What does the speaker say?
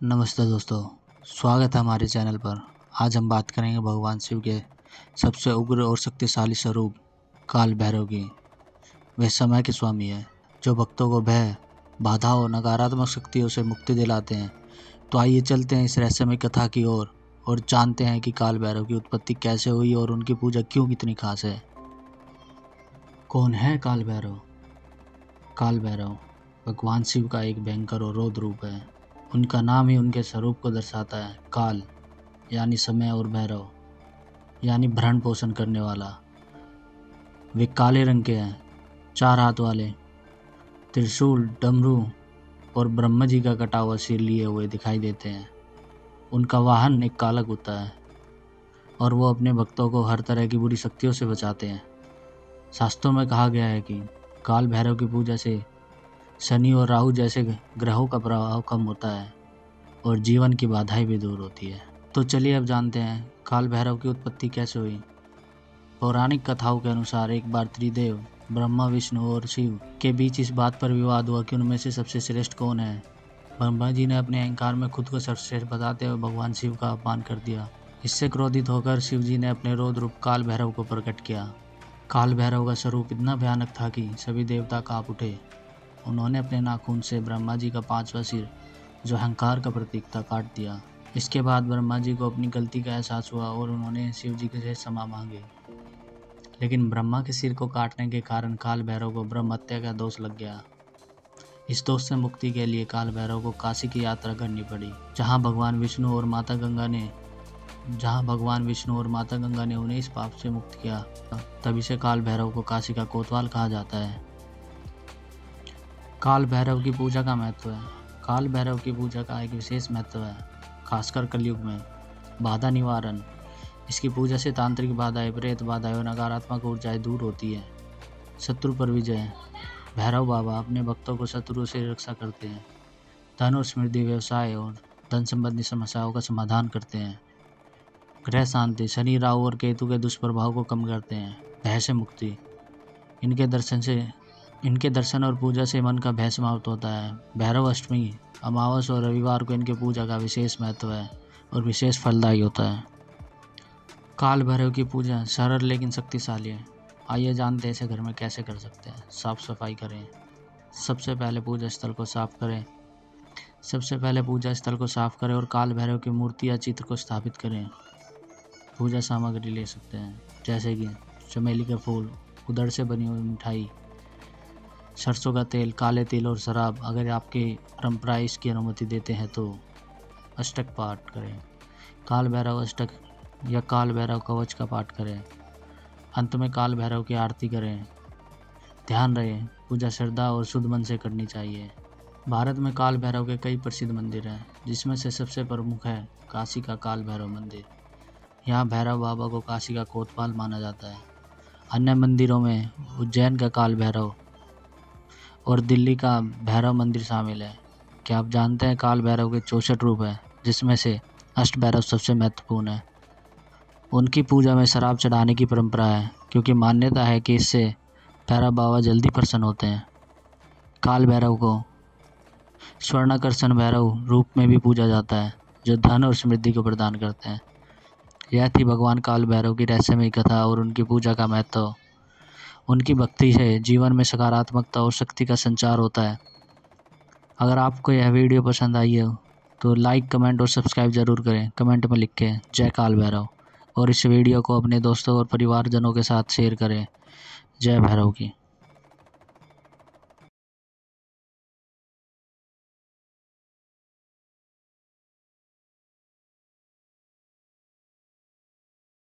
नमस्ते दोस्तों, स्वागत है हमारे चैनल पर। आज हम बात करेंगे भगवान शिव के सबसे उग्र और शक्तिशाली स्वरूप काल भैरव की। वे समय के स्वामी हैं जो भक्तों को भय, बाधा और नकारात्मक शक्तियों से मुक्ति दिलाते हैं। तो आइए चलते हैं इस रहस्यमय कथा की ओर और जानते हैं कि काल भैरव की उत्पत्ति कैसे हुई और उनकी पूजा क्यों इतनी खास है। कौन है काल भैरव? काल भैरव भगवान शिव का एक भयंकर और रौद्र रूप है। उनका नाम ही उनके स्वरूप को दर्शाता है। काल यानी समय और भैरव यानी भरण पोषण करने वाला। वे काले रंग के हैं, 4 हाथ वाले, त्रिशूल, डमरू और ब्रह्मा जी का कटा हुआ सिर लिए हुए दिखाई देते हैं। उनका वाहन एक कालक होता है और वो अपने भक्तों को हर तरह की बुरी शक्तियों से बचाते हैं। शास्त्रों में कहा गया है कि काल भैरव की पूजा से शनि और राहु जैसे ग्रहों का प्रभाव कम होता है और जीवन की बाधाएं भी दूर होती है। तो चलिए अब जानते हैं काल भैरव की उत्पत्ति कैसे हुई। पौराणिक कथाओं के अनुसार एक बार त्रिदेव ब्रह्मा, विष्णु और शिव के बीच इस बात पर विवाद हुआ कि उनमें से सबसे श्रेष्ठ कौन है। ब्रह्मा जी ने अपने अहंकार में खुद को सर्वश्रेष्ठ बताते हुए भगवान शिव का अपमान कर दिया। इससे क्रोधित होकर शिव जी ने अपने रौद्र रूप काल भैरव को प्रकट किया। काल भैरव का स्वरूप इतना भयानक था कि सभी देवता कांप उठे। उन्होंने अपने नाखून से ब्रह्मा जी का 5वां सिर, जो अहंकार का प्रतीक था, काट दिया। इसके बाद ब्रह्मा जी को अपनी गलती का एहसास हुआ और उन्होंने शिव जी से क्षमा मांगी। लेकिन ब्रह्मा के सिर को काटने के कारण काल भैरव को ब्रह्म हत्या का दोष लग गया। इस दोष से मुक्ति के लिए काल भैरव को काशी की यात्रा करनी पड़ी, जहाँ भगवान विष्णु और माता गंगा ने उन्हें इस पाप से मुक्त किया। तभी से काल भैरव को काशी का कोतवाल कहा जाता है। काल भैरव की पूजा का महत्व है। काल भैरव की पूजा का एक विशेष महत्व है, खासकर कलयुग में। बाधा निवारण। इसकी पूजा से तांत्रिक बाधाएं, प्रेत बाधाएं और नकारात्मक ऊर्जाएं दूर होती है। शत्रु पर विजय। भैरव बाबा अपने भक्तों को शत्रु से रक्षा करते हैं। धन और समृद्धि, व्यवसाय और धन संबंधी समस्याओं का समाधान करते हैं। ग्रह शांति। शनि, राहु और केतु के दुष्प्रभाव को कम करते हैं। भय से मुक्ति। इनके दर्शन और पूजा से मन का भय समाप्त होता है। भैरव अष्टमी, अमावस और रविवार को इनके पूजा का विशेष महत्व है और विशेष फलदायी होता है। काल भैरव की पूजा सरल लेकिन शक्तिशाली है। आइए जानते हैं इसे घर में कैसे कर सकते हैं। साफ सफाई करें। सबसे पहले पूजा स्थल को साफ करें और काल भैरव की मूर्ति या चित्र को स्थापित करें। पूजा सामग्री ले सकते हैं, जैसे कि चमेली के फूल, उधड़ से बनी हुई मिठाई, सरसों का तेल, काले तिल और शराब। अगर आपकी परंपरा इसकी अनुमति देते हैं तो अष्टक पाठ करें। काल भैरव अष्टक या काल भैरव कवच का पाठ करें। अंत में काल भैरव की आरती करें। ध्यान रहे, पूजा श्रद्धा और शुद्ध मन से करनी चाहिए। भारत में काल भैरव के कई प्रसिद्ध मंदिर हैं, जिसमें से सबसे प्रमुख है काशी का काल भैरव मंदिर। यहाँ भैरव बाबा को काशी का कोतवाल माना जाता है। अन्य मंदिरों में उज्जैन का काल भैरव और दिल्ली का भैरव मंदिर शामिल है। क्या आप जानते हैं काल भैरव के 64 रूप हैं, जिसमें से अष्ट भैरव सबसे महत्वपूर्ण है। उनकी पूजा में शराब चढ़ाने की परंपरा है, क्योंकि मान्यता है कि इससे भैरव बाबा जल्दी प्रसन्न होते हैं। काल भैरव को स्वर्णाकर्षण भैरव रूप में भी पूजा जाता है, जो धन और समृद्धि को प्रदान करते हैं। यह थी भगवान काल भैरव की रहस्यमयी कथा और उनकी पूजा का महत्व। उनकी भक्ति से जीवन में सकारात्मकता और शक्ति का संचार होता है। अगर आपको यह वीडियो पसंद आई हो तो लाइक, कमेंट और सब्सक्राइब जरूर करें। कमेंट में लिखें जय काल भैरव और इस वीडियो को अपने दोस्तों और परिवारजनों के साथ शेयर करें। जय भैरव की।